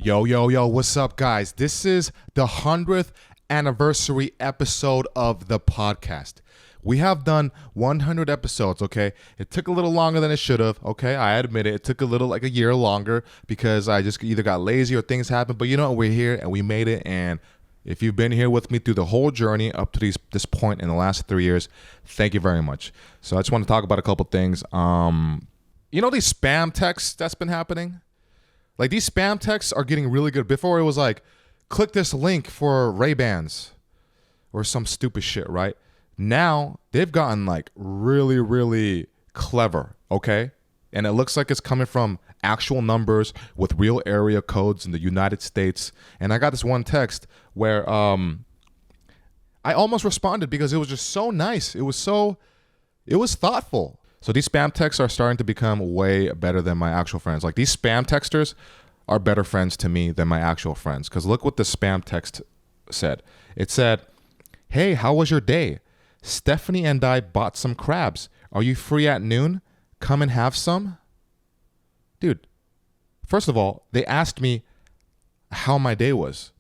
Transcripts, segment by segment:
Yo, what's up, guys? This is the 100th anniversary episode of the podcast. We have done 100 episodes, okay? It took a little longer than it should have, okay? I admit it. It took a little, like a year longer because I just either got lazy or things happened. But you know what? We're here and we made it. And if you've been here with me through the whole journey up to this point in the last 3 years, thank you very much. So I just want to talk about a couple things. You know these spam texts that's been happening? Like, these spam texts are getting really good. Before it was like, click this link for Ray-Bans or some stupid shit, right? Now they've gotten like really, really clever, okay? And it looks like it's coming from actual numbers with real area codes in the United States. And I got this one text where I almost responded because it was just so nice. It was thoughtful. So these spam texts are starting to become way better than my actual friends. Like, these spam texters are better friends to me than my actual friends. Because look what the spam text said. It said, "Hey, how was your day? Stephanie and I bought some crabs. Are you free at noon? Come and have some?" Dude, first of all, they asked me how my day was.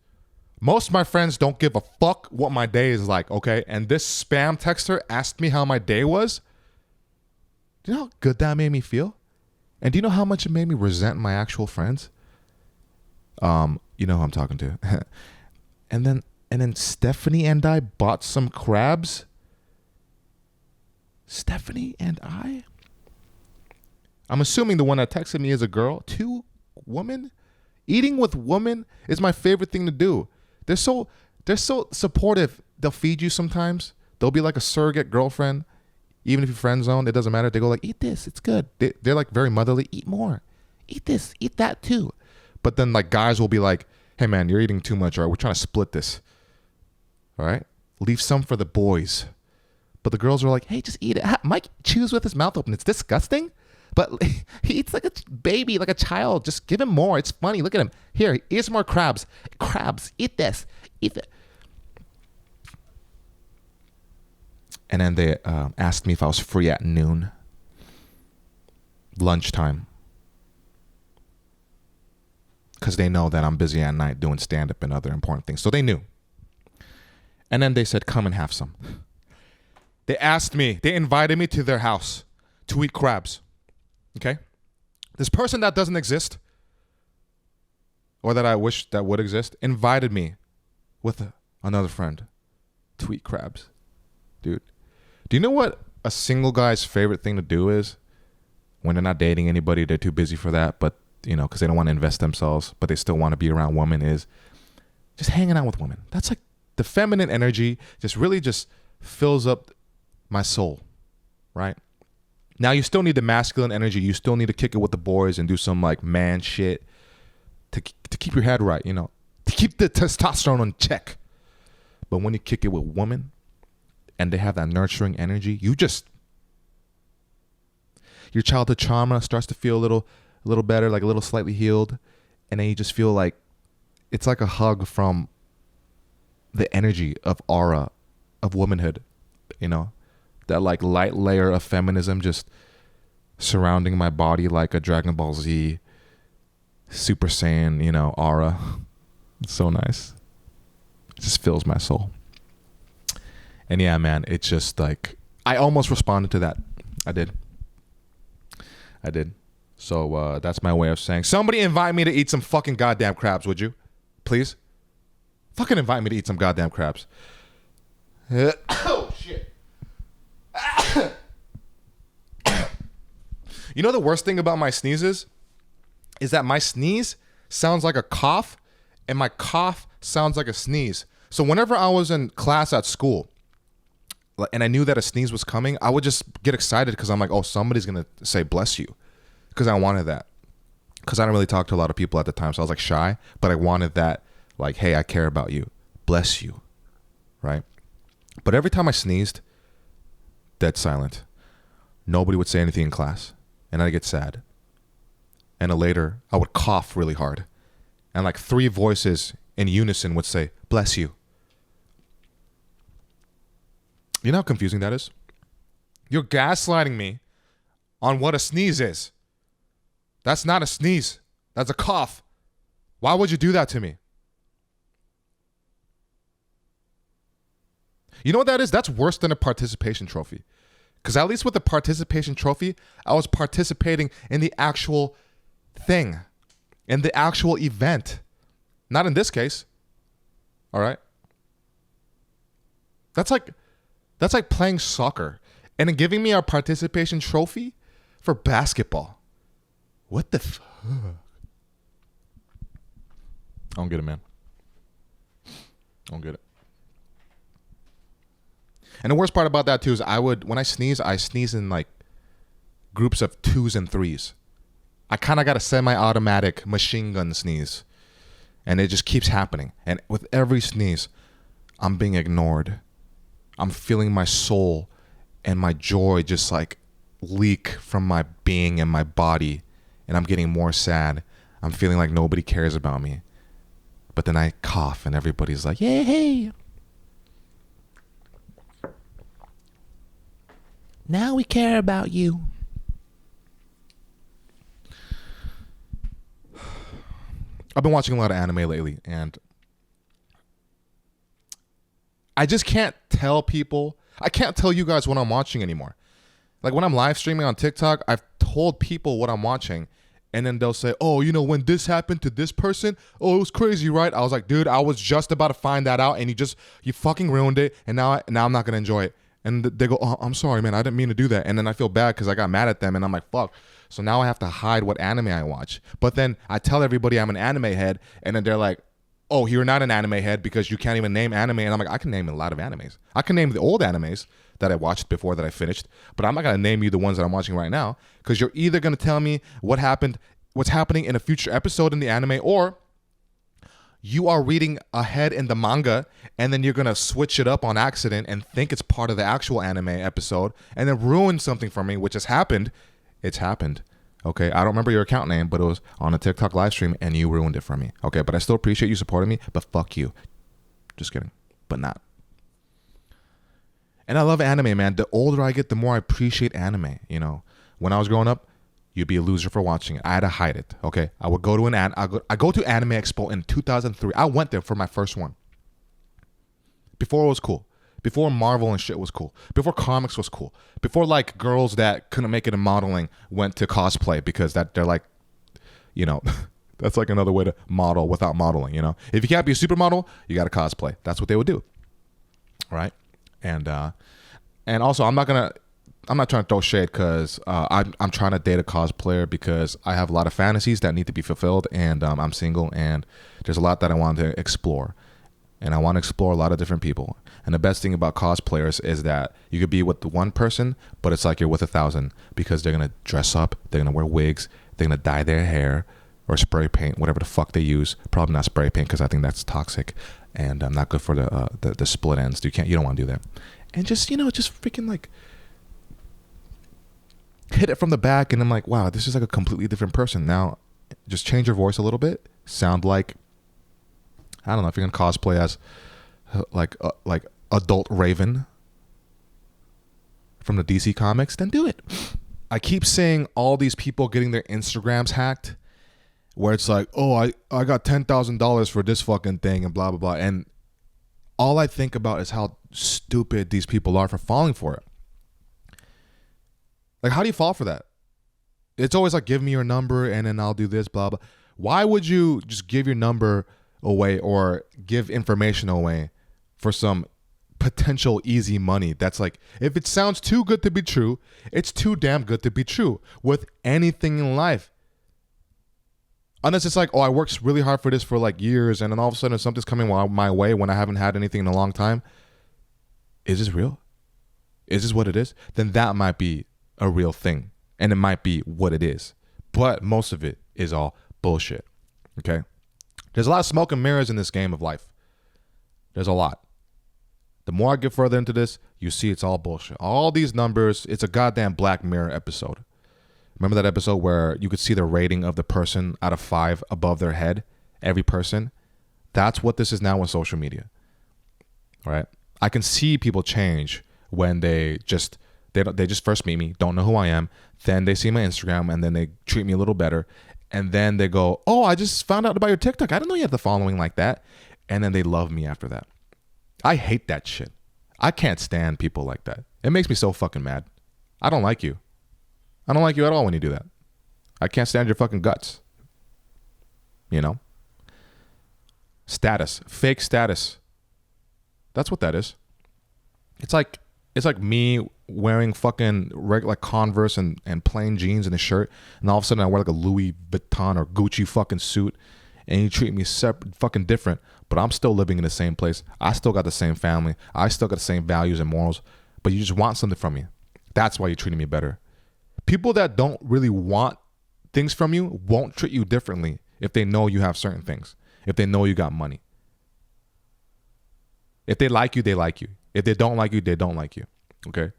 Most of my friends don't give a fuck what my day is like, okay? And this spam texter asked me how my day was? Do you know how good that made me feel? And do you know how much it made me resent my actual friends? You know who I'm talking to. And then Stephanie and I bought some crabs. Stephanie and I? I'm assuming the one that texted me is a girl. Two women? Eating with women is my favorite thing to do. They're so supportive. They'll feed you sometimes. They'll be like a surrogate girlfriend. Even if you're friend zoned, it doesn't matter. They go like, "Eat this, it's good." They're like very motherly. "Eat more. Eat this, eat that too." But then like guys will be like, "Hey man, you're eating too much. All right, we're trying to split this. All right, leave some for the boys." But the girls are like, "Hey, just eat it." Mike chews with his mouth open. It's disgusting. But he eats like a baby, like a child. Just give him more. It's funny. Look at him. Here, here's some more crabs. Crabs, eat this. Eat it. And then they asked me if I was free at noon. Lunchtime. Because they know that I'm busy at night doing stand-up and other important things. So they knew. And then they said, "Come and have some." They invited me to their house to eat crabs. Okay? This person that doesn't exist, or that I wish that would exist, invited me with another friend to eat crabs. Dude, do you know what a single guy's favorite thing to do is? When they're not dating anybody, they're too busy for that, but, you know, because they don't want to invest themselves, but they still want to be around women, is just hanging out with women. That's like the feminine energy just really just fills up my soul, right? Now, you still need the masculine energy. You still need to kick it with the boys and do some like man shit to keep your head right, you know, to keep the testosterone on check. But when you kick it with women and they have that nurturing energy, your childhood trauma starts to feel a little better, like a little slightly healed. And then you just feel like it's like a hug from the energy of aura of womanhood, you know, that like light layer of feminism just surrounding my body like a Dragon Ball Z Super Saiyan, you know, aura. It's so nice. It just fills my soul. And yeah, man, it's just like, I almost responded to that. I did. So that's my way of saying, somebody invite me to eat some fucking goddamn crabs, would you? Please? Fucking invite me to eat some goddamn crabs. Oh, shit. You know the worst thing about my sneezes is that my sneeze sounds like a cough and my cough sounds like a sneeze. So whenever I was in class at school and I knew that a sneeze was coming, I would just get excited because I'm like, oh, somebody's going to say bless you, because I wanted that. Because I didn't really talk to a lot of people at the time, so I was like shy, but I wanted that, like, hey, I care about you, bless you, right? But every time I sneezed, dead silent. Nobody would say anything in class. And I'd get sad. And then later, I would cough really hard. And like 3 voices in unison would say, bless you. You know how confusing that is? You're gaslighting me on what a sneeze is. That's not a sneeze. That's a cough. Why would you do that to me? You know what that is? That's worse than a participation trophy. Because at least with the participation trophy, I was participating in the actual thing, in the actual event. Not in this case. All right? That's like playing soccer and then giving me a participation trophy for basketball. What the fuck? I don't get it, man. I don't get it. And the worst part about that too is when I sneeze in like groups of 2s and 3s. I kind of got a semi-automatic machine gun sneeze. And it just keeps happening. And with every sneeze, I'm being ignored. I'm feeling my soul and my joy just like leak from my being and my body. And I'm getting more sad. I'm feeling like nobody cares about me. But then I cough and everybody's like, yeah, hey. Now we care about you. I've been watching a lot of anime lately, and I just can't tell people. I can't tell you guys what I'm watching anymore. Like when I'm live streaming on TikTok, I've told people what I'm watching, and then they'll say, oh, you know, when this happened to this person, oh, it was crazy, right? I was like, dude, I was just about to find that out, and you fucking ruined it, and now I'm not going to enjoy it. And they go, oh, I'm sorry, man, I didn't mean to do that. And then I feel bad because I got mad at them, and I'm like, fuck. So now I have to hide what anime I watch. But then I tell everybody I'm an anime head, and then they're like, oh, you're not an anime head because you can't even name anime. And I'm like, I can name a lot of animes. I can name the old animes that I watched before that I finished, but I'm not going to name you the ones that I'm watching right now because you're either going to tell me what's happening in a future episode in the anime, or you are reading ahead in the manga and then you're going to switch it up on accident and think it's part of the actual anime episode and then ruin something for me, which has happened. It's happened. Okay, I don't remember your account name, but it was on a TikTok live stream and you ruined it for me. Okay, but I still appreciate you supporting me, but fuck you. Just kidding, but not. And I love anime, man. The older I get, the more I appreciate anime. You know, when I was growing up, you'd be a loser for watching it. I had to hide it. Okay, I would go to I go to Anime Expo in 2003. I went there for my first one. Before it was cool. Before Marvel and shit was cool. Before comics was cool. Before like girls that couldn't make it in modeling went to cosplay because they're like, you know, that's like another way to model without modeling, you know. If you can't be a supermodel, you got to cosplay. That's what they would do. All right? And also I'm not trying to throw shade because I'm trying to date a cosplayer because I have a lot of fantasies that need to be fulfilled, and I'm single, and there's a lot that I want to explore. And I want to explore a lot of different people. And the best thing about cosplayers is that you could be with one person, but it's like you're with 1,000 because they're going to dress up, they're going to wear wigs, they're going to dye their hair or spray paint, whatever the fuck they use. Probably not spray paint because I think that's toxic and not good for the split ends. You don't want to do that. And just, you know, just freaking like hit it from the back, and I'm like, wow, this is like a completely different person. Now, just change your voice a little bit. Sound like, I don't know, if you're gonna cosplay as like adult Raven from the DC comics, then do it. I keep seeing all these people getting their Instagrams hacked, where it's like, oh, I got $10,000 for this fucking thing and blah blah blah, and all I think about is how stupid these people are for falling for it. Like, how do you fall for that? It's always like, give me your number and then I'll do this, blah, blah. Why would you just give your number away or give information away for some potential easy money? That's like, if it sounds too good to be true, it's too damn good to be true with anything in life. Unless it's like, oh, I worked really hard for this for like years and then all of a sudden something's coming my way when I haven't had anything in a long time. Is this real? Is this what it is? Then that might be a real thing, and it might be what it is, but most of it is all bullshit. Okay, there's a lot of smoke and mirrors in this game of life. There's a lot. The more I get further into this, you see it's all bullshit. All these numbers, it's a goddamn Black Mirror episode. Remember that episode where you could see the rating of the person out of 5 above their head, every person? That's what this is now with social media. All right, I can see people change when they just first meet me, don't know who I am, then they see my Instagram, and then they treat me a little better, And then they go, oh, I just found out about your TikTok. I didn't know you had the following like that. And then they love me after that. I hate that shit. I can't stand people like that. It makes me so fucking mad. I don't like you. I don't like you at all when you do that. I can't stand your fucking guts. You know? Status. Fake status. That's what that is. It's like me wearing fucking regular like Converse and plain jeans and a shirt, and all of a sudden I wear like a Louis Vuitton or Gucci fucking suit, and you treat me separate, fucking different, but I'm still living in the same place. I still got the same family. I still got the same values and morals, but you just want something from me. That's why you're treating me better. People that don't really want things from you won't treat you differently if they know you have certain things, if they know you got money. If they like you, they like you. If they don't like you, they don't like you. Okay?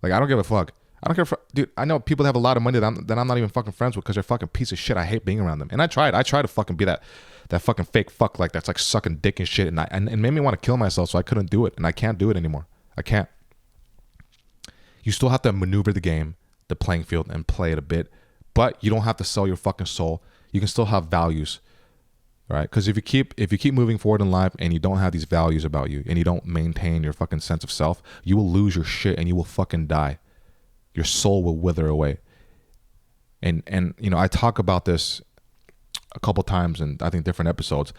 Like, I don't give a fuck. I don't care if, dude, I know people that have a lot of money that I'm not even fucking friends with because they're fucking piece of shit. I hate being around them. And I tried to fucking be that fucking fake fuck like that's like sucking dick and shit. And it made me want to kill myself, so I couldn't do it. And I can't do it anymore. I can't. You still have to maneuver the game, the playing field, and play it a bit. But you don't have to sell your fucking soul. You can still have values. Right? Because if you keep moving forward in life and you don't have these values about you and you don't maintain your fucking sense of self, you will lose your shit and you will fucking die. Your soul will wither away. And you know, I talk about this a couple times in I think different episodes,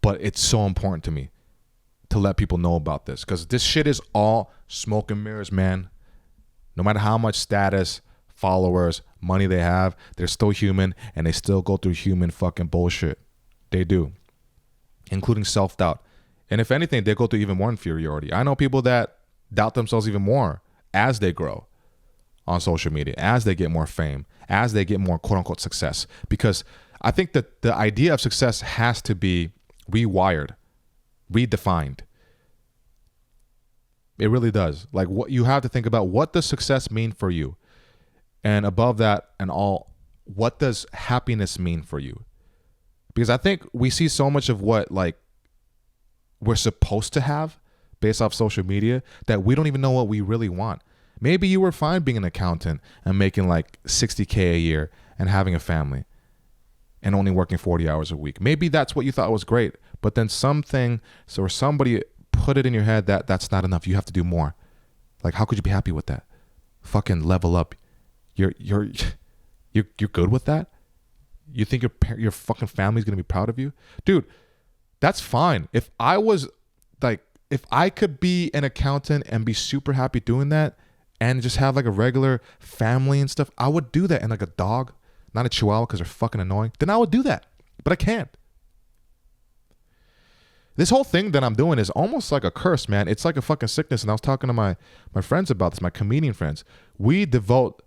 but it's so important to me to let people know about this because this shit is all smoke and mirrors, man. No matter how much status, followers, money they have, they're still human and they still go through human fucking bullshit. They do, including self-doubt. And if anything, they go through even more inferiority. I know people that doubt themselves even more as they grow on social media, as they get more fame, as they get more quote-unquote success. Because I think that the idea of success has to be rewired, redefined. It really does. Like, what you have to think about, what does success mean for you? And above that and all, what does happiness mean for you? Because I think we see so much of what like we're supposed to have based off social media that we don't even know what we really want. Maybe you were fine being an accountant and making like $60K a year and having a family and only working 40 hours a week. Maybe that's what you thought was great, but then somebody put it in your head that that's not enough. You have to do more. Like, how could you be happy with that? Fucking level up. You're good with that? You think your fucking family's gonna be proud of you? Dude, that's fine. If I could be an accountant and be super happy doing that and just have like a regular family and stuff, I would do that. And like a dog, not a chihuahua because they're fucking annoying, then I would do that. But I can't. This whole thing that I'm doing is almost like a curse, man. It's like a fucking sickness. And I was talking to my friends about this, my comedian friends. We devote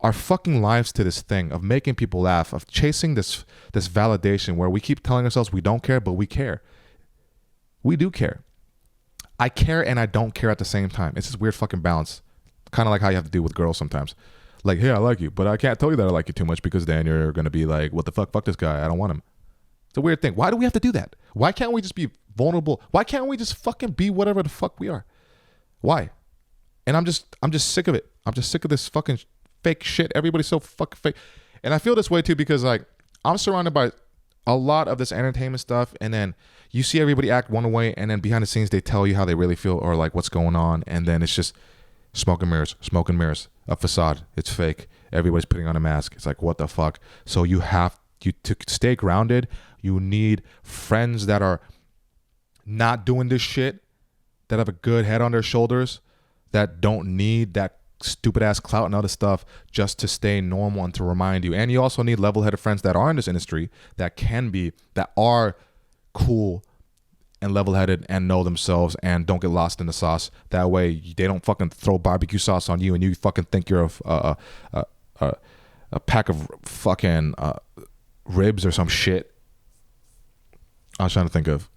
our fucking lives to this thing of making people laugh, of chasing this validation where we keep telling ourselves we don't care, but we care. We do care. I care and I don't care at the same time. It's this weird fucking balance. Kind of like how you have to do with girls sometimes. Like, hey, I like you, but I can't tell you that I like you too much because then you're going to be like, what the fuck? Fuck this guy. I don't want him. It's a weird thing. Why do we have to do that? Why can't we just be vulnerable? Why can't we just fucking be whatever the fuck we are? Why? And I'm just sick of it. I'm just sick of this fucking fake shit. Everybody's so fucking fake. And I feel this way too because like I'm surrounded by a lot of this entertainment stuff, and then you see everybody act one way, and then behind the scenes they tell you how they really feel or like what's going on, and then it's just smoke and mirrors, a facade. It's fake. Everybody's putting on a mask. It's like, what the fuck? So you to stay grounded, you need friends that are not doing this shit, that have a good head on their shoulders, that don't need that stupid ass clout and other stuff just to stay normal and to remind you. And you also need level-headed friends that are in this industry that are cool and level-headed and know themselves and don't get lost in the sauce. That way they don't fucking throw barbecue sauce on you and you fucking think you're a pack of fucking ribs or some shit. I was trying to think of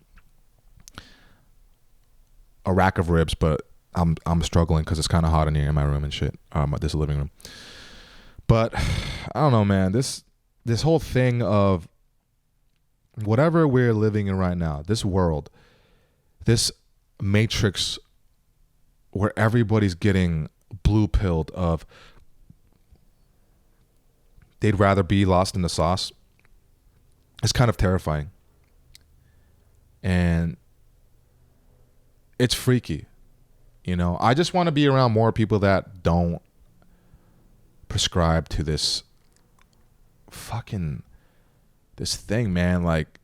a rack of ribs, but I'm struggling because it's kind of hot in here in my room and shit. This living room. But I don't know, man. This whole thing of whatever we're living in right now, this world, this matrix where everybody's getting blue pilled of they'd rather be lost in the sauce. It's kind of terrifying. And it's freaky. You know, I just want to be around more people that don't prescribe to this thing, man. Like,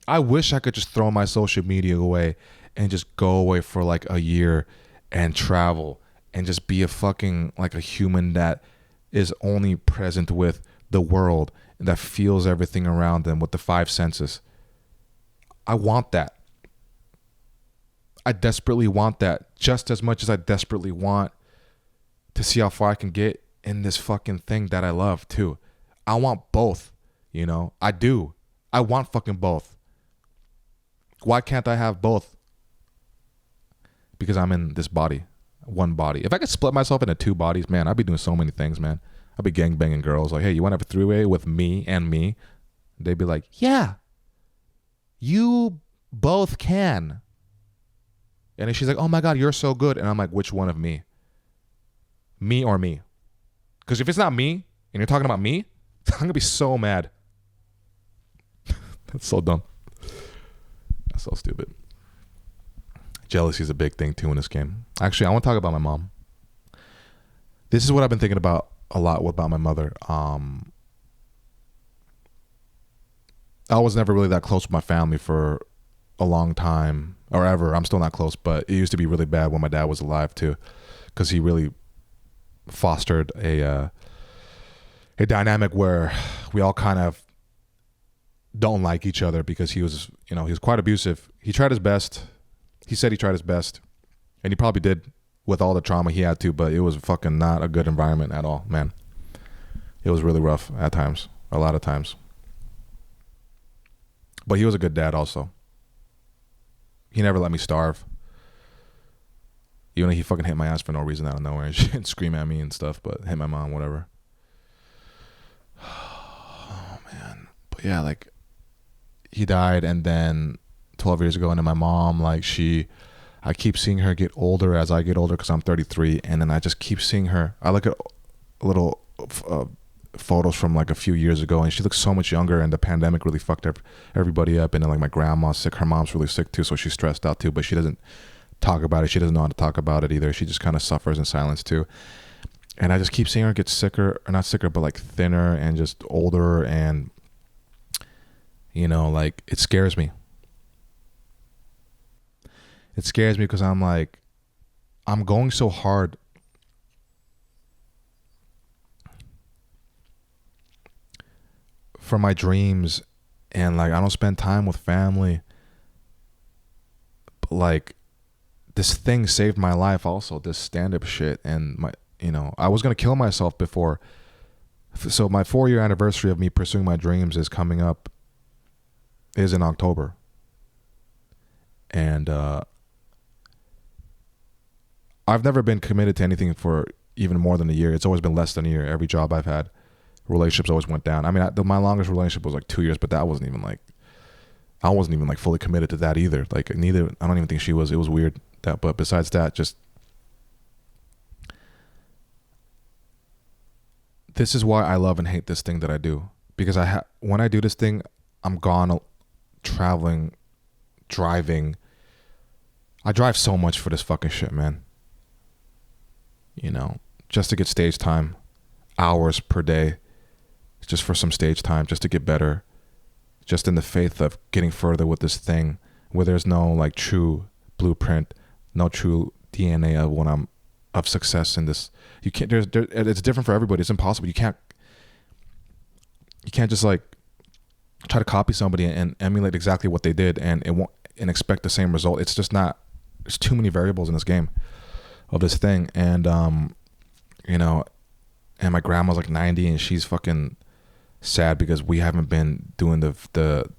I wish I could just throw my social media away and just go away for like a year and travel and just be a fucking, like, a human that is only present with the world and that feels everything around them with the five senses. I want that. I desperately want that, just as much as I desperately want to see how far I can get in this fucking thing that I love too. I want both, you know? I do. I want fucking both. Why can't I have both? Because I'm in this body, one body. If I could split myself into two bodies, man, I'd be doing so many things, man. I'd be gangbanging girls like, hey, you want to have a three-way with me and me? They'd be like, yeah, you both can. And then she's like, oh my God, you're so good. And I'm like, which one of me? Me or me? Because if it's not me and you're talking about me, I'm going to be so mad. That's so dumb. That's so stupid. Jealousy is a big thing too in this game. Actually, I want to talk about my mom. This is what I've been thinking about a lot about my mother. I was never really that close with my family for a long time, or ever. I'm still not close, but it used to be really bad when my dad was alive too, because he really fostered a dynamic where we all kind of don't like each other because he was quite abusive. He tried his best. He said he tried his best, and he probably did with all the trauma he had to, but it was fucking not a good environment at all, man. It was really rough at times, a lot of times. But he was a good dad also. He never let me starve. Even though he fucking hit my ass for no reason out of nowhere and shit, and scream at me and stuff, but hit my mom, whatever. Oh, man. But yeah, like, he died, and then 12 years ago, and then my mom, like, I keep seeing her get older as I get older because I'm 33, and then I just keep seeing her. I look at little photos from like a few years ago, and she looks so much younger, and the pandemic really fucked everybody up, and then like my grandma's sick, her mom's really sick too, so she's stressed out too, but she doesn't talk about it. She doesn't know how to talk about it either. She just kind of suffers in silence too. And I just keep seeing her get sicker, or not sicker, but like thinner and just older, and you know, like, it scares me. It scares me because I'm like, I'm going so hard for my dreams, and like, I don't spend time with family, but like, this thing saved my life also, this stand-up shit. And my, I was going to kill myself before. So my 4-year anniversary of me pursuing my dreams is coming up, is in October. And I've never been committed to anything for even more than a year. It's always been less than a year. Every job I've had, relationships always went down. I mean, my longest relationship was like 2 years, but that wasn't even like, I wasn't even like fully committed to that either. Like, neither, I don't even think she was. It was weird. But besides that, just, this is why I love and hate this thing that I do. Because when I do this thing, I'm gone traveling, driving. I drive so much for this fucking shit, man. Just to get stage time, hours per day, just for some stage time, just to get better, just in the faith of getting further with this thing, where there's no like true blueprint, no true DNA of what I'm of success in this. You can't. It's different for everybody. It's impossible. You can't just like try to copy somebody and emulate exactly what they did and expect the same result. It's just not. There's too many variables in this game of this thing, and and my grandma's like 90, and she's fucking sad because we haven't been doing the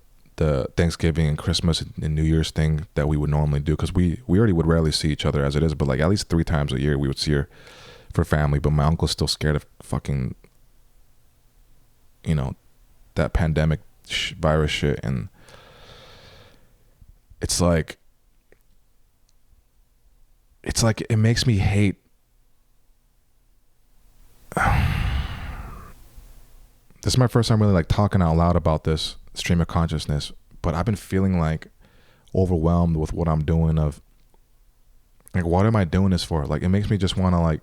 Thanksgiving and Christmas and New Year's thing that we would normally do, because we already would rarely see each other as it is, but like at least 3 times a year we would see her for family. But my uncle's still scared of fucking that pandemic virus shit, and it's like it makes me hate this is my first time really like talking out loud about this stream of consciousness, but I've been feeling like overwhelmed with what I'm doing. Of like, what am I doing this for? Like, it makes me just want to like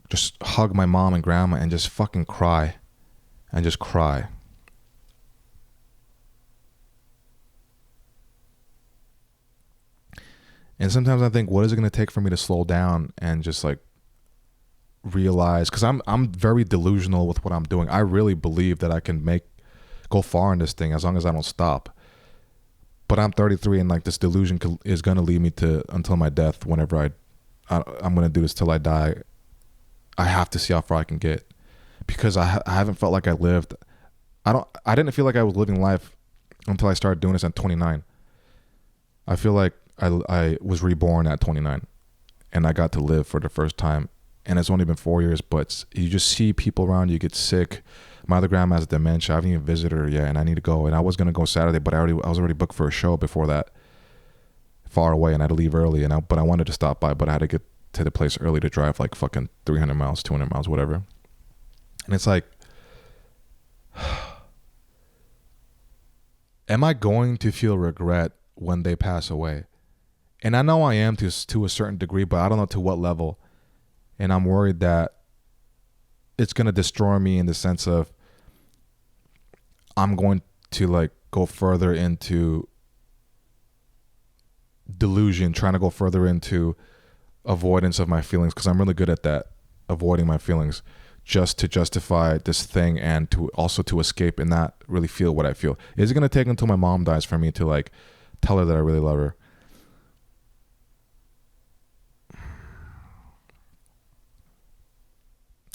just hug my mom and grandma and just fucking cry and just cry. And sometimes I think, what is it going to take for me to slow down and just like realize, because I'm very delusional with what I'm doing. I really believe that I can go far in this thing as long as I don't stop. But I'm 33, and like this delusion is going to lead me to until my death. Whenever I'm going to do this till I die. I have to see how far I can get, because I haven't felt like I lived. I didn't feel like I was living life until I started doing this at 29. I feel like I was reborn at 29, and I got to live for the first time. And it's only been 4 years, but you just see people around you get sick. My other grandma has dementia. I haven't even visited her yet, and I need to go. And I was gonna go Saturday, but I was already booked for a show before that, far away, and I had to leave early. But I wanted to stop by, but I had to get to the place early to drive like fucking 300 miles, 200 miles, whatever. And it's like, am I going to feel regret when they pass away? And I know I am to a certain degree, but I don't know to what level. And I'm worried that it's going to destroy me in the sense of I'm going to like go further into delusion, trying to go further into avoidance of my feelings, because I'm really good at that, avoiding my feelings, just to justify this thing and to also to escape and not really feel what I feel. Is it going to take until my mom dies for me to like tell her that I really love her?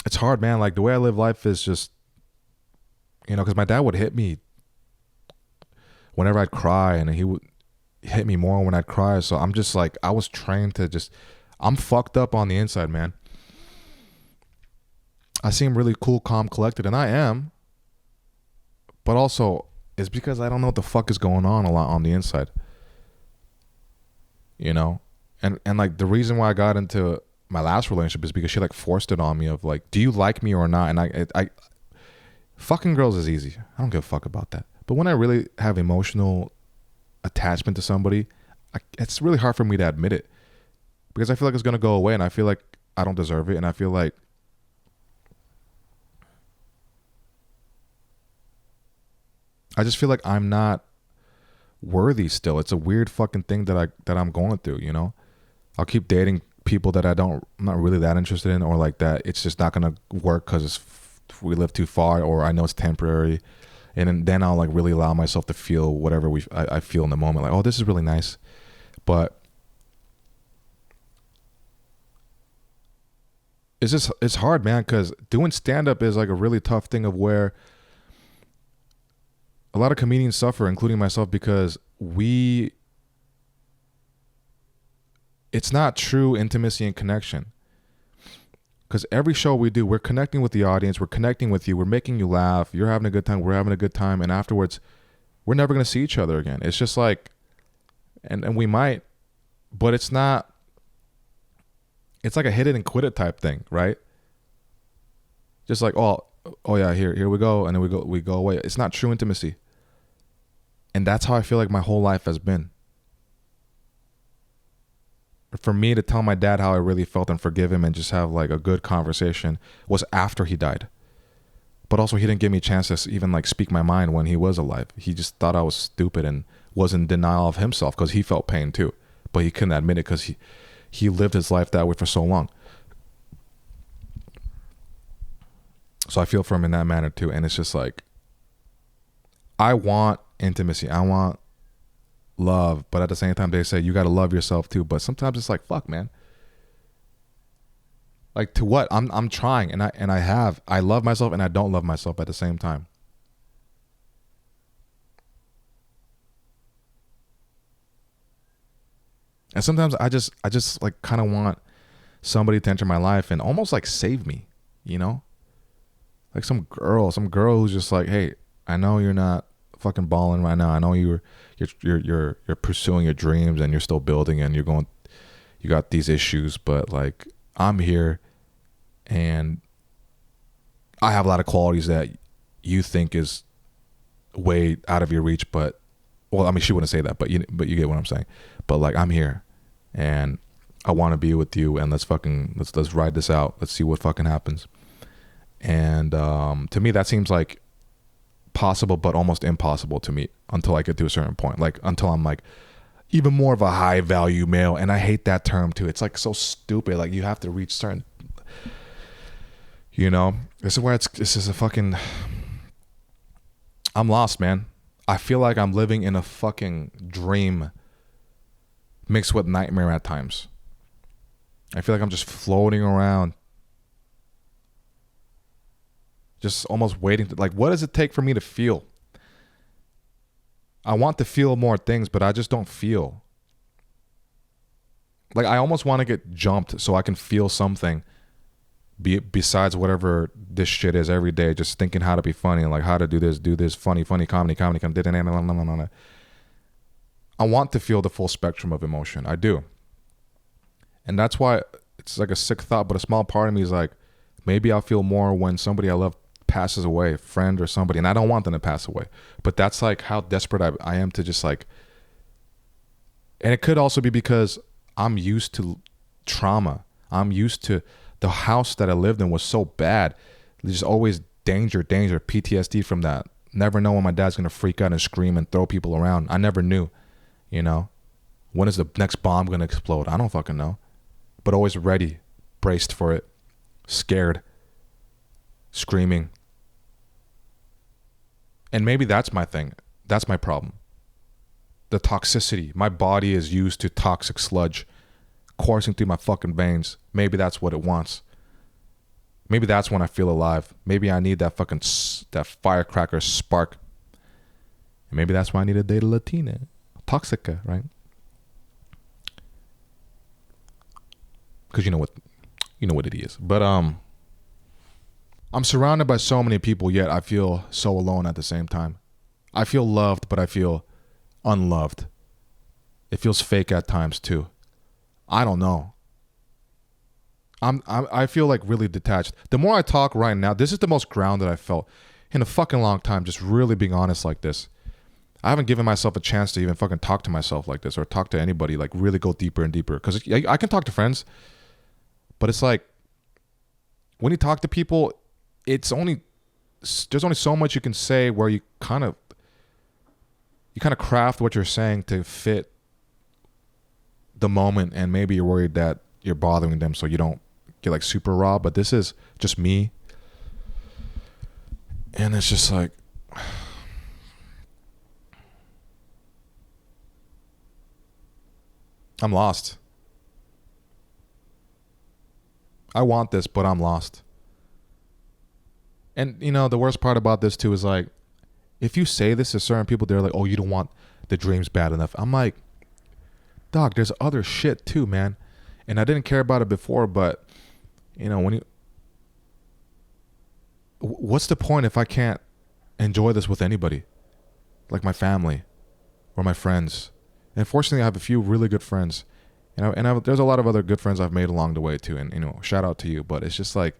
It's hard, man. Like, the way I live life is just, because my dad would hit me whenever I'd cry, and he would hit me more when I'd cry. So I'm just like, I was trained to just, I'm fucked up on the inside, man. I seem really cool, calm, collected, and I am. But also, it's because I don't know what the fuck is going on a lot on the inside. And like, the reason why I got into my last relationship is because she like forced it on me of like, do you like me or not? And I fucking girls is easy. I don't give a fuck about that. But when I really have emotional attachment to somebody, it's really hard for me to admit it, because I feel like it's going to go away, and I feel like I don't deserve it. And I feel like I just feel like I'm not worthy still. It's a weird fucking thing that I'm going through, I'll keep dating people that I'm not really that interested in, or like that it's just not gonna work because we live too far, or I know it's temporary, and then I'll like really allow myself to feel whatever I feel in the moment, like, oh, this is really nice. But it's hard, man, because doing stand-up is like a really tough thing, of where a lot of comedians suffer, including myself, because it's not true intimacy and connection. Because every show we do, we're connecting with the audience, we're connecting with you, we're making you laugh, you're having a good time, we're having a good time, and afterwards, we're never going to see each other again. It's just like, and we might, but it's not, it's like a hit it and quit it type thing, right? Just like, oh yeah, here we go, and then we go away. It's not true intimacy. And that's how I feel like my whole life has been. For me to tell my dad how I really felt and forgive him and just have like a good conversation was after he died. But also, he didn't give me a chance to even like speak my mind when he was alive. He just thought I was stupid and was in denial of himself, because he felt pain too, but he couldn't admit it because he lived his life that way for so long. So I feel for him in that manner too. And it's just like, I want intimacy, I want love, but at the same time they say you got to love yourself too. But sometimes it's like, fuck, man, like, to what? I'm trying, and I love myself and I don't love myself at the same time. And sometimes I just like kind of want somebody to enter my life and almost like save me, like some girl who's just like, hey, I know you're not fucking balling right now. I know you're pursuing your dreams and you're still building and you got these issues, but like, I'm here, and I have a lot of qualities that you think is way out of your reach, but well, I mean, she wouldn't say that, but you get what I'm saying. But like, I'm here, and I want to be with you, and let's ride this out. Let's see what fucking happens. And to me, that seems like possible, but almost impossible to me until I get to a certain point. Like until I'm like even more of a high value male, and I hate that term too. It's like so stupid. Like you have to reach certain, you know. This is a fucking. I'm lost, man. I feel like I'm living in a fucking dream mixed with nightmare at times. I feel like I'm just floating around, just almost waiting to, like, what does it take for me to feel? I want to feel more things, but I just don't feel. Like, I almost want to get jumped so I can feel something besides whatever this shit is every day, just thinking how to be funny and like how to do this funny comedy. I want to feel the full spectrum of emotion. I do. And that's why it's like a sick thought, but a small part of me is like, maybe I'll feel more when somebody I love passes away, a friend or somebody, and I don't want them to pass away. But that's like how desperate I am to just like, and it could also be because I'm used to trauma. I'm used to the house that I lived in was so bad. There's always danger, PTSD from that. Never know when my dad's going to freak out and scream and throw people around. I never knew, you know. When is the next bomb going to explode? I don't fucking know. But always ready, braced for it, scared, screaming. And maybe that's my thing. That's my problem. The toxicity. My body is used to toxic sludge coursing through my fucking veins. Maybe that's what it wants. Maybe that's when I feel alive. Maybe I need that fucking that firecracker spark. And maybe that's why I need to date a Latina, toxica, right? Because you know what it is. But I'm surrounded by so many people, yet I feel so alone at the same time. I feel loved, but I feel unloved. It feels fake at times too. I don't know. I feel like really detached. The more I talk right now, this is the most grounded I felt in a fucking long time, just really being honest like this. I haven't given myself a chance to even fucking talk to myself like this or talk to anybody, like really go deeper and deeper. Because I can talk to friends, but it's like when you talk to people, there's only so much you can say where you kind of craft what you're saying to fit the moment, and maybe you're worried that you're bothering them so you don't get like super raw. But this is just me, and it's just like I'm lost. I want this, but I'm lost. And you know, the worst part about this too is like, if you say this to certain people, they're like, oh, you don't want the dreams bad enough. I'm like, dog, there's other shit too, man. And I didn't care about it before, but you know, what's the point if I can't enjoy this with anybody, like my family or my friends? And fortunately, I have a few really good friends, and there's a lot of other good friends I've made along the way too. And you know, shout out to you. But it's just like,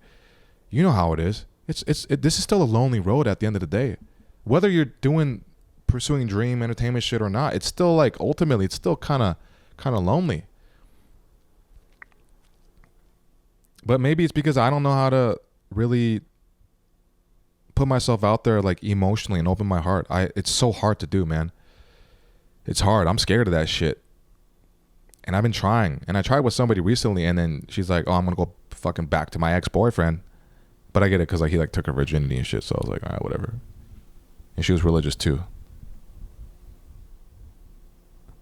you know how it is. This is still a lonely road at the end of the day. Whether you're pursuing dream entertainment shit or not, it's still like ultimately it's still kind of lonely. But maybe it's because I don't know how to really put myself out there like emotionally and open my heart. It's so hard to do, man. It's hard. I'm scared of that shit. And I've been trying. And I tried with somebody recently, and then she's like, oh, I'm going to go fucking back to my ex-boyfriend. But I get it because like he like took her virginity and shit. So I was like, all right, whatever. And she was religious too.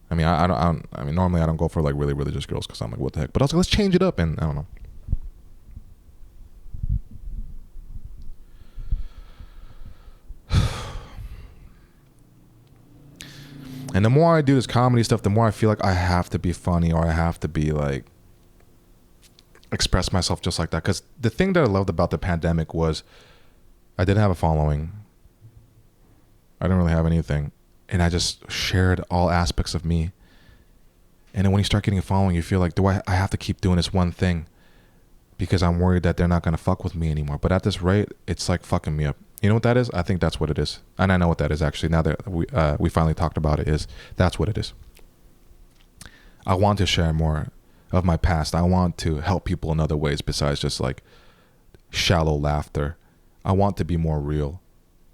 I mean, I mean, normally I don't go for like really religious girls because I'm like, what the heck? But I was like, let's change it up, and I don't know. And the more I do this comedy stuff, the more I feel like I have to be funny, or I have to be like express myself just like that. Because the thing that I loved about the pandemic was I didn't have a following. I didn't really have anything. And I just shared all aspects of me. And then when you start getting a following, you feel like, I have to keep doing this one thing. because I'm worried that they're not going to fuck with me anymore. But at this rate, it's like fucking me up. You know what that is? I think that's what it is. And I know what that is, actually. Now that we finally talked about it, that's what it is. I want to share more of my past. I want to help people in other ways besides just like shallow laughter. I want to be more real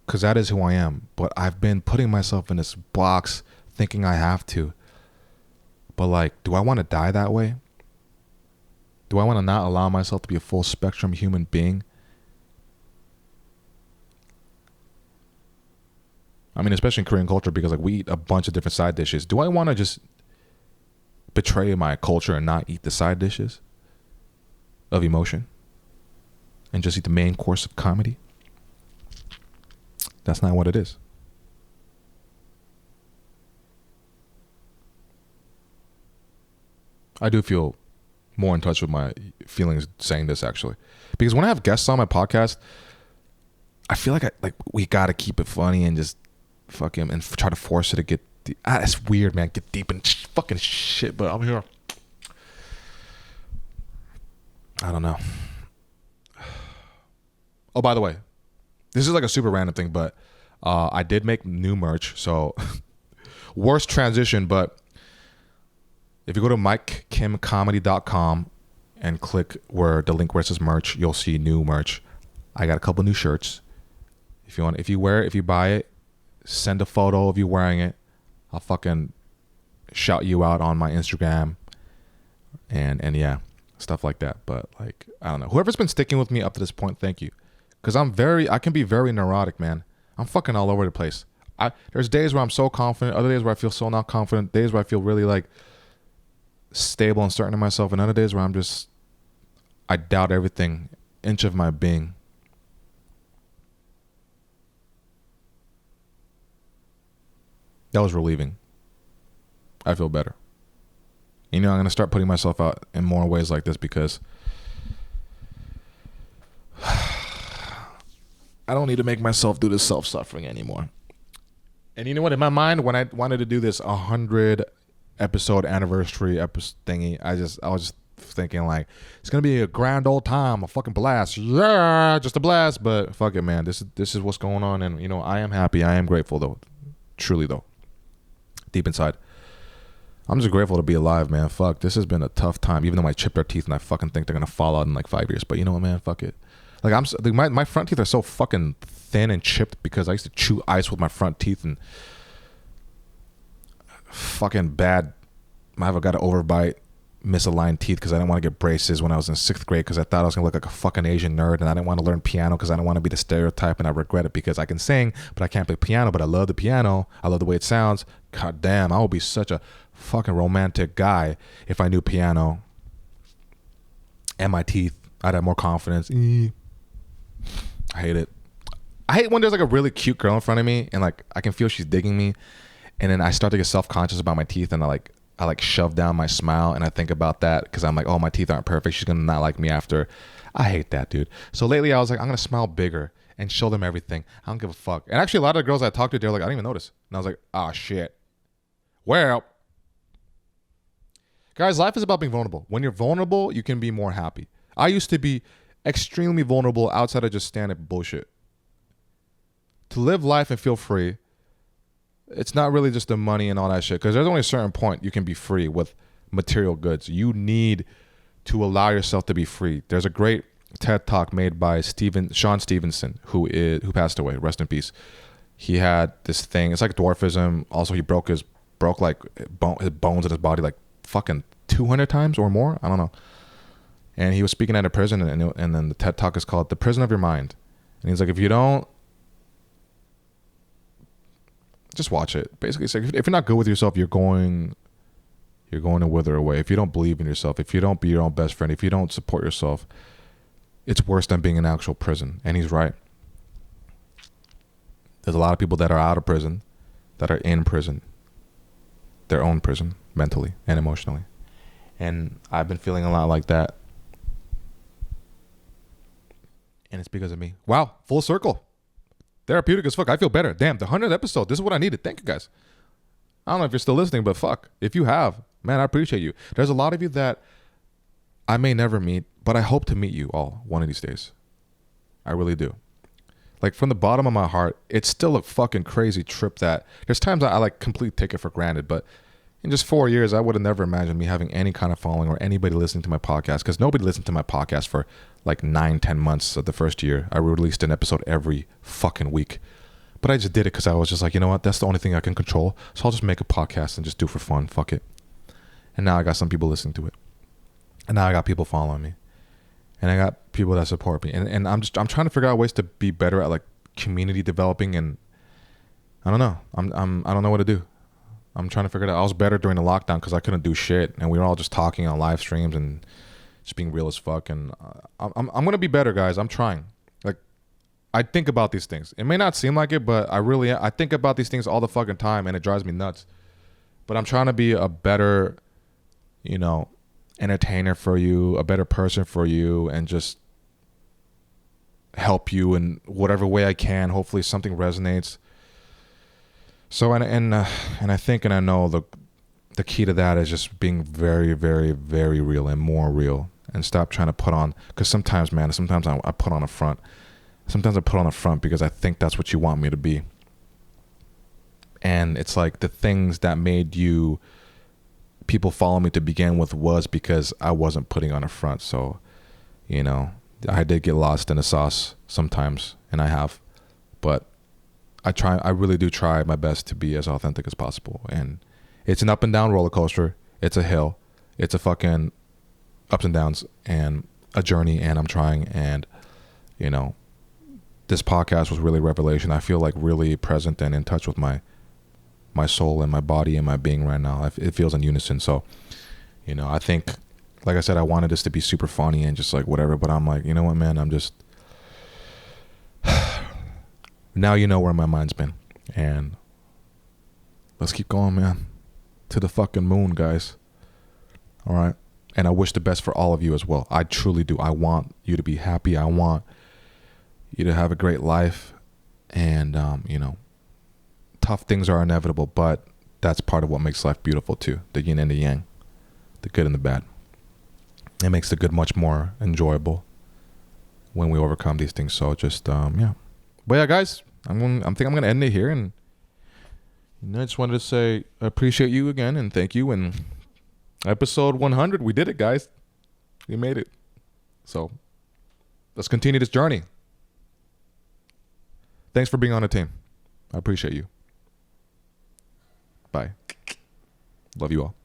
because that is who I am. But I've been putting myself in this box thinking I have to. But like, do I want to die that way? Do I want to not allow myself to be a full spectrum human being? I mean, especially in Korean culture, because like we eat a bunch of different side dishes. Do I want to just betray my culture and not eat the side dishes of emotion and just eat the main course of comedy? That's not what it is. I do feel more in touch with my feelings saying this, actually, because when I have guests on my podcast, I feel like we gotta keep it funny and just fucking and try to force it to get deep. It's weird, man. Get deep in fucking shit, but I'm here. I don't know. Oh, by the way, this is like a super random thing, but I did make new merch. So worst transition, but if you go to mikekimcomedy.com and click where the link where it says merch, you'll see new merch. I got a couple new shirts. If you wear it, if you buy it, send a photo of you wearing it. I'll fucking shout you out on my Instagram and yeah, stuff like that. But like, I don't know. Whoever's been sticking with me up to this point, thank you. Cause I can be very neurotic, man. I'm fucking all over the place. There's days where I'm so confident, other days where I feel so not confident, days where I feel really like stable and certain of myself, and other days where I doubt everything inch of my being. That was relieving. I feel better. You know, I'm going to start putting myself out in more ways like this because I don't need to make myself do this self-suffering anymore. And you know what? In my mind, when I wanted to do this 100 episode anniversary thingy, I was just thinking like, it's going to be a grand old time, a fucking blast. Yeah, just a blast. But fuck it, man. This is what's going on. And, you know, I am happy. I am grateful, though. Truly, though. Deep inside, I'm just grateful to be alive, man. Fuck, this has been a tough time, even though I chipped their teeth and I fucking think they're gonna fall out in like 5 years. But you know what, man, fuck it. Like my front teeth are so fucking thin and chipped because I used to chew ice with my front teeth and fucking bad. I've got an overbite, misaligned teeth because I didn't want to get braces when I was in 6th grade because I thought I was gonna look like a fucking Asian nerd, and I didn't want to learn piano because I didn't want to be the stereotype, and I regret it because I can sing but I can't play piano, but I love the piano. I love the way it sounds. God damn, I would be such a fucking romantic guy if I knew piano and my teeth. I'd have more confidence. I hate it. I hate when there's like a really cute girl in front of me and like I can feel she's digging me, and then I start to get self-conscious about my teeth, and I shove down my smile, and I think about that because I'm like, oh, my teeth aren't perfect. She's gonna not like me after. I hate that, dude. So lately I was like, I'm gonna smile bigger and show them everything. I don't give a fuck. And actually a lot of the girls I talked to, they're like, I didn't even notice. And I was like, ah, shit. Well, guys, life is about being vulnerable. When you're vulnerable, you can be more happy. I used to be extremely vulnerable outside of just stand-up bullshit. To live life and feel free, it's not really just the money and all that shit, because there's only a certain point you can be free with material goods. You need to allow yourself to be free. There's a great TED Talk made by Sean Stevenson, who passed away. Rest in peace. He had this thing. It's like dwarfism. Also, he broke his bones in his body like fucking 200 times or more. I don't know. And he was speaking at a prison, and then the TED Talk is called "The Prison of Your Mind." And he's like, if you don't, just watch it. Basically, it's like, if you're not good with yourself, you're going to wither away. If you don't believe in yourself, if you don't be your own best friend, if you don't support yourself, it's worse than being in actual prison. And he's right. There's a lot of people that are out of prison, that are in prison, their own prison, mentally and emotionally. And I've been feeling a lot like that. And it's because of me. Wow, full circle. Therapeutic as fuck. I feel better. Damn, the 100th episode. This is what I needed. Thank you, guys. I don't know if you're still listening, but fuck. If you have, man, I appreciate you. There's a lot of you that I may never meet, but I hope to meet you all one of these days. I really do. Like, from the bottom of my heart, it's still a fucking crazy trip that there's times I like completely take it for granted, but in just 4 years, I would have never imagined me having any kind of following or anybody listening to my podcast, because nobody listened to my podcast for like 9-10 months of the first year. I released an episode every fucking week, but I just did it because I was just like, you know what? That's the only thing I can control. So I'll just make a podcast and just do it for fun. Fuck it. And now I got some people listening to it. And now I got people following me. And I got people that support me. And I'm trying to figure out ways to be better at like community developing, and I don't know. I don't know what to do. I'm trying to figure it out. I was better during the lockdown because I couldn't do shit, and we were all just talking on live streams and just being real as fuck. And I'm gonna be better, guys. I'm trying. Like, I think about these things. It may not seem like it, but I think about these things all the fucking time, and it drives me nuts. But I'm trying to be a better, entertainer for you, a better person for you, and just help you in whatever way I can. Hopefully something resonates. So and I think and I know the key to that is just being very, very, very real and more real, and stop trying to put on, because sometimes I put on a front. Sometimes I put on a front because I think that's what you want me to be. And it's like the things that made people follow me to begin with was because I wasn't putting on a front. So, I did get lost in the sauce sometimes, and I have, but I really do try my best to be as authentic as possible. And it's an up and down roller coaster. It's a hill. It's a fucking ups and downs and a journey. And I'm trying. And, this podcast was really revelation. I feel like really present and in touch with my soul and my body and my being right now. It feels in unison. So, I think, like I said, I wanted this to be super funny and just like whatever, but I'm like, you know what, man, I'm just, now you know where my mind's been, and let's keep going, man, to the fucking moon, guys. All right. And I wish the best for all of you as well. I truly do. I want you to be happy. I want you to have a great life. And, tough things are inevitable, but that's part of what makes life beautiful too. The yin and the yang, the good and the bad. It makes the good much more enjoyable when we overcome these things. So just, yeah. But yeah, guys, I think I'm going to end it here. And I just wanted to say I appreciate you again and thank you. And episode 100, we did it, guys. We made it. So let's continue this journey. Thanks for being on the team. I appreciate you. Bye. Love you all.